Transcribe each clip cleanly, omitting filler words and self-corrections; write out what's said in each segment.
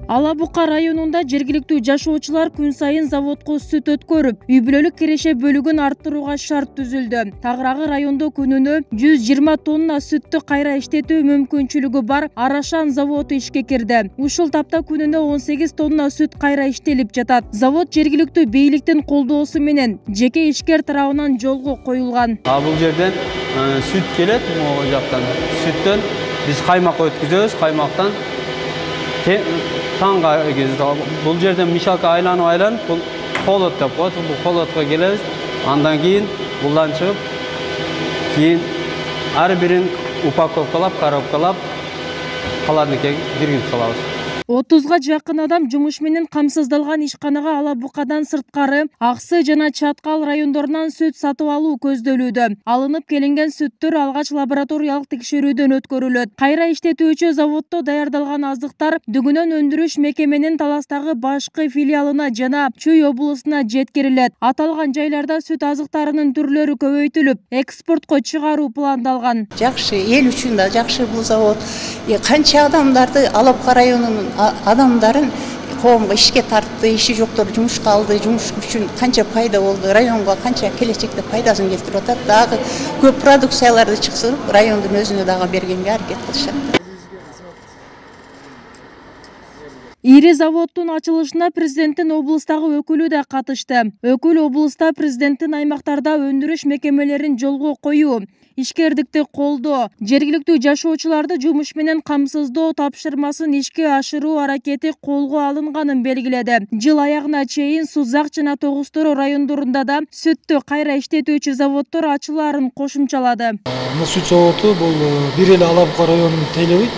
Ала Бука районунда жергиликтүү жашоочулар күн сайын заводко сүт өткөрүп, үй бүлөлүк киреше бөлүгүн арттырууга шарт түзүлдү. Тагыраагы райондо күнүнө 120 тонна сүттү кайра иштетүү мүмкүнчүлүгү бар Арашан заводу ишке кирди. Ушул тапта күнүнө 18 тонна сүт кайра иштелип жатат. Завод жергиликтүү бийликтин колдоосу менен жеке ишкер тарабынан жолго коюлган. Бул жерден сүт келет, могу жактан. Сүттөн биз каймак өткүзөбүз, каймактан таңга бул жерден мишалка айланып бул холод деп коет, бул холодко келебиз. Андан кийин булдан чыгып, кийин ар бирин упаковкалап, коробкалап, холодильникке киргизип салабыз. 30га жакын адам жумуш менен камсыздалган ишканага Ала Букадан сырткары Аксы жана Чаткал райондорунан сүт сатып алуу көздөлүүдө. Алынып келинген сүттөр алгач лабораториялык текшерүүдөн өткөрүлөт. Кайра иштетүүчү заводдо даярдалган аздыктар дүгүнөн өндүрүш мекеменин Таластагы башкы филиалына жана Чүй облусуна жеткирилет. Аталган жайларда сүт азыктарынын түрлөрү көбөйтүлүп, экспортко чыгаруу пландалган. Жакшы, эл үчүн да жакшы бул завод. Канча адамдарды Ала Бука районунун адамдарын коомго ишке тартты, иши жоктор жумушка алды, жумуш үчүн канча пайда болду, районго канча келечекте пайдасын келтирип атат. Дагы көп продукцияларды чыксырып, райондун өзүнө дагы бергенге аракет кылышат. Ири заводдун ачылышына президенттин облустагы өкүлү да катышты. Өкүл облуста президенттин аймактарда өндүрүш мекемелерин жолго коюу, ишкердикти колдоо, жергиликтүү жашоочуларды жумуш менен камсыздоо тапшырмасын ишке ашыруу аракети колго алынганын белгиледи. Жыл аягына чейин Сузак жана Тогуз-Тороо райондорунда да сүттү кайра иштетүүчү заводдор ачылаарын кошумчалады. Сүт заводу бул бир эле Ала Бука районун тейлебейт.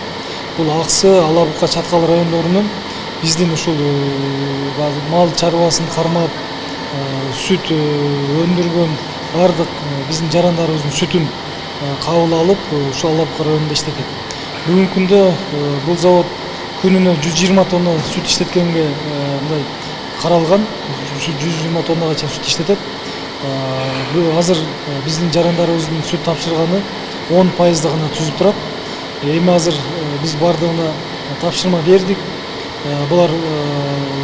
Бул Аксы, Ала Бука, Чаткал райондорунун биздин ушул мал чарбасын кармап, сүт өндүргөн бардык биздин жарандарыбыздын сүтүн кабыл алып, ушул Ала Бука районунда иштетет. Бүгүнкү күндө бул завод күнүнө 120 тонна сүт иштеткенге мындай каралган, 120 тоннага чейин сүт иштетет. Азыр биздин жарандарыбыздын сүт тапшырганы 10% гана түзүп турат. Эми азыр биз бардыгына тапшырма бердик. Булар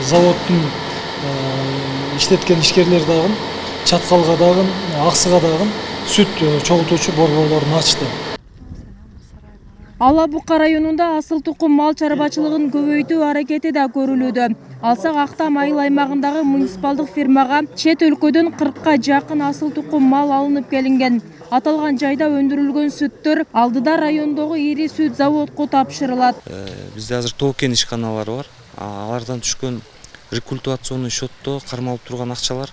заводдун иштеткен ишкерлер дагы Чаткалга дагы, Аксыга дагы сүт чогултуучу борборлорун ачты. Ала Бука районунда асыл тукум мал чарбачылыгын көбөйтүү аракети да көрүлүүдө. Алсак Актам айыл аймагындагы муниципалдык фирмага чет өлкөдөн 40ка жакын асыл тукум мал алынып келинген. Аталган жайда өндүрүлгөн сүттөр алдыда райондогу ири сүт заводко тапшырылат. Бизде азыр токен ишканалар бар. Алардан түшкөн рекультивационный счетто кармалып турган акчалар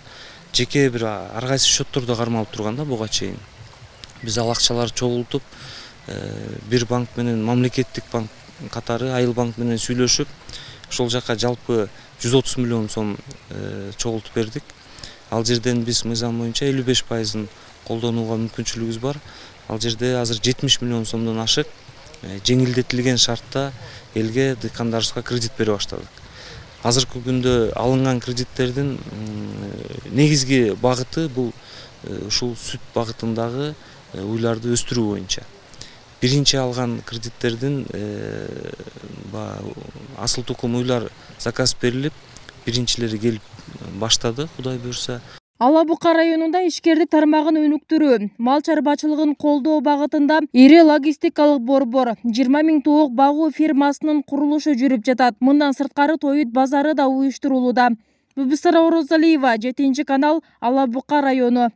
жеке бир ар кайсы счеттордо кармалып турган да буга чейин. Биз ал акчаларды чогултуп, бир банк менен мамлекеттик банк катары Айыл банк менен сүйлөшүп, ошол жака жалпы 130 миллион сом чогултуп бердик. Ал жерден биз мыйзам боюнча 55%-ын колдонууга мүмкүнчүлүгүбүз бар. Ал жерде азыр 70 миллион сомдон ашык жеңилдетилген шартта элге, дыйкандарыбызга кредит бере баштадык. Азыркы күндө алынган кредиттердин негизги багыты бул ушул сүт багытындагы уйларды өстүрүү боюнча. Биринчи алган кредиттердин асыл тукум уйлар заказ берилип, биринчилери келип баштады, Кудай буйрса. Ала Бука районунда ишкердик тармагын өнүктүрүү, мал чарбачылыгын колдоо багытында ири логистикалык борбор 20 000 тоок багуу фирмасынын курулушу жүрүп жатат. Мындан сырткары тоют базары да уюштурулууда. Бүбүсара Орозалиева, 7 канал, Ала Бука району.